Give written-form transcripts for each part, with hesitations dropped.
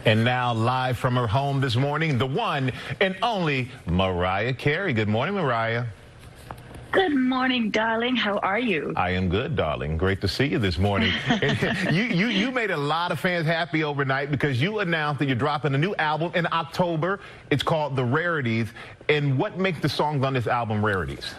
And now live from her home this morning, the one and only Mariah Carey. Good morning, Mariah. Good morning, darling. How are you? I am good, darling. Great to see you this morning. you made a lot of fans happy overnight because you announced that you're dropping a new album in October. It's called The Rarities. And what makes the songs on this album rarities?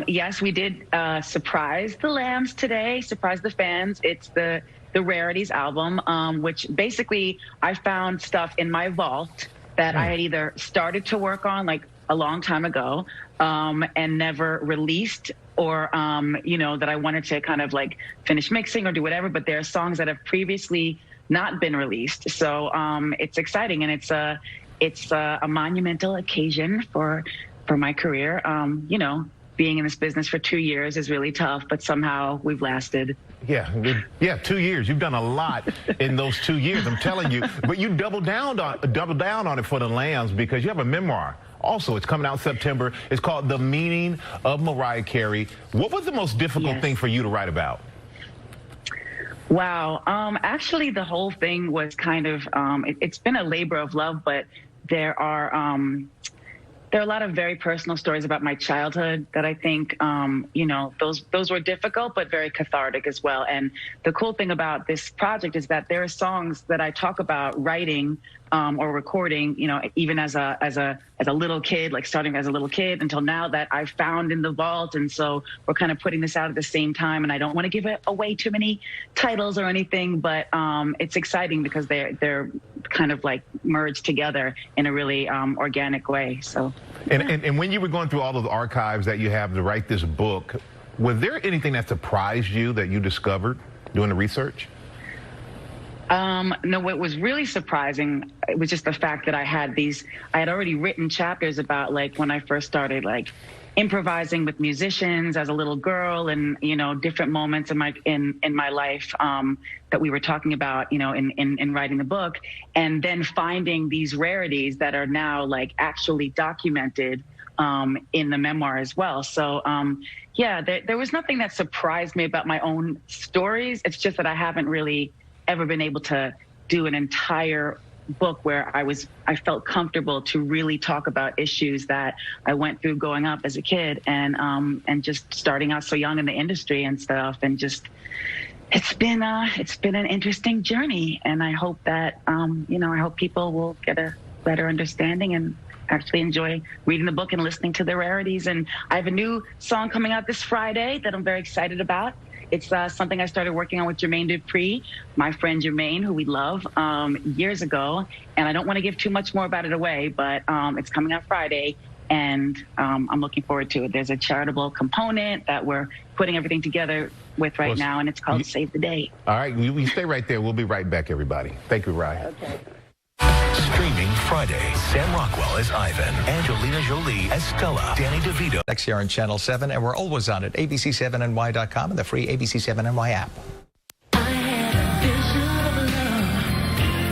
Yes, we did surprise the lambs today, surprise the fans. It's the Rarities album, which basically I found stuff in my vault that I had either started to work on like a long time ago and never released, or that I wanted to kind of like finish mixing or do whatever, but there are songs that have previously not been released. So it's exciting, and it's a monumental occasion for my career. Being in this business for 2 years is really tough, but somehow we've lasted. Yeah, 2 years. You've done a lot in those 2 years, I'm telling you. But you doubled down on it for the lambs because you have a memoir. Also, it's coming out in September. It's called The Meaning of Mariah Carey. What was the most difficult thing for you to write about? Wow. Actually, the whole thing was kind of, it's been a labor of love, but there are a lot of very personal stories about my childhood that I think, those were difficult, but very cathartic as well. And the cool thing about this project is that there are songs that I talk about writing or recording, even as a little kid, like starting as a little kid until now, that I found in the vault. And so we're kind of putting this out at the same time. And I don't want to give away too many titles or anything, but it's exciting because they're kind of like merged together in a really organic way. So. And when you were going through all of the archives that you have to write this book, was there anything that surprised you that you discovered doing the research? No, what was really surprising, it was just the fact that I had already written chapters about like when I first started like improvising with musicians as a little girl, and different moments in my life that we were talking about in writing the book, and then finding these rarities that are now like actually documented in the memoir as well. So there was nothing that surprised me about my own stories. It's just that I haven't really ever been able to do an entire book where I felt comfortable to really talk about issues that I went through growing up as a kid, and just starting out so young in the industry and stuff, and just it's been an interesting journey, and I hope that I hope people will get a better understanding and actually enjoy reading the book and listening to the rarities. And I have a new song coming out this Friday that I'm very excited about. It's something I started working on with Jermaine Dupri, my friend Jermaine, who we love, years ago. And I don't want to give too much more about it away, but it's coming out Friday, and I'm looking forward to it. There's a charitable component that we're putting everything together with right now, and it's called Save the Day. All right, we stay right there. We'll be right back, everybody. Thank you, Ryan. Okay. Streaming Friday, Sam Rockwell as Ivan, Angelina Jolie as Stella, Danny DeVito. Next here on Channel 7, and we're always on at abc7ny.com and the free ABC7NY app.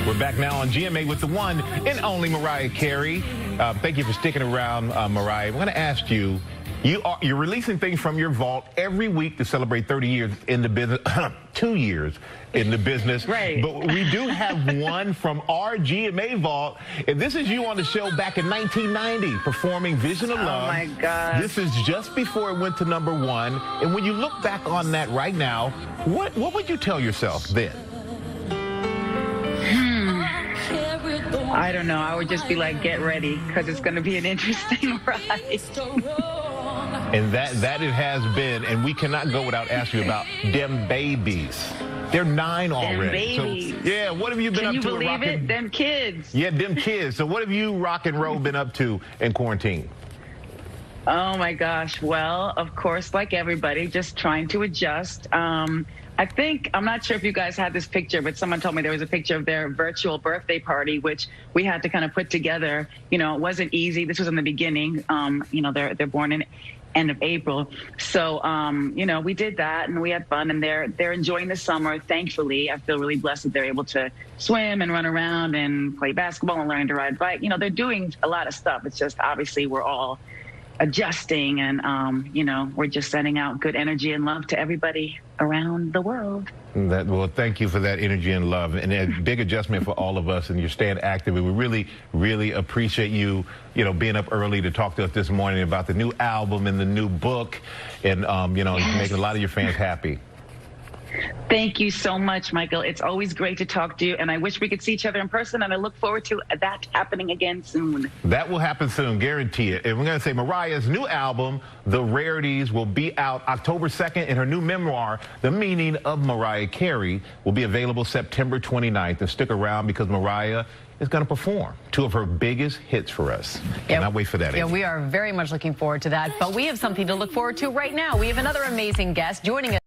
We're back now on GMA with the one and only Mariah Carey. Thank you for sticking around, Mariah. I'm going to ask you, you're releasing things from your vault every week to celebrate 30 years in the business, 2 years in the business. Right. But we do have one from our GMA vault, and this is you on the show back in 1990 performing Vision of Love. Oh my God. This is just before it went to #1. And when you look back on that right now, what would you tell yourself then? I don't know. I would just be like, get ready, because it's going to be an interesting ride. And that it has been, and we cannot go without asking you about them babies. They're 9 already. Them babies. So, yeah, what have you been up to? Can you believe it? Them kids. Yeah, them kids. So what have you, rock and roll, been up to in quarantine? Oh my gosh. Well, of course, like everybody, just trying to adjust. I think, I'm not sure if you guys had this picture, but someone told me there was a picture of their virtual birthday party, which we had to kind of put together. It wasn't easy. This was in the beginning. They're born in end of April. So, we did that, and we had fun, and they're enjoying the summer. Thankfully, I feel really blessed that they're able to swim and run around and play basketball and learn to ride a bike. They're doing a lot of stuff. It's just obviously we're all adjusting, and you know, we're just sending out good energy and love to everybody around the world. Well, thank you for that energy and love, and a big adjustment for all of us, and you're staying active. And we really, really appreciate you, being up early to talk to us this morning about the new album and the new book, and Yes. making a lot of your fans happy. Thank you so much, Michael. It's always great to talk to you, and I wish we could see each other in person, and I look forward to that happening again soon. That will happen soon, guarantee it. And we're going to say Mariah's new album, The Rarities, will be out October 2nd, and her new memoir, The Meaning of Mariah Carey, will be available September 29th. And stick around because Mariah is going to perform two of her biggest hits for us. Cannot wait for that. Yeah, we are very much looking forward to that. But we have something to look forward to right now. We have another amazing guest joining us.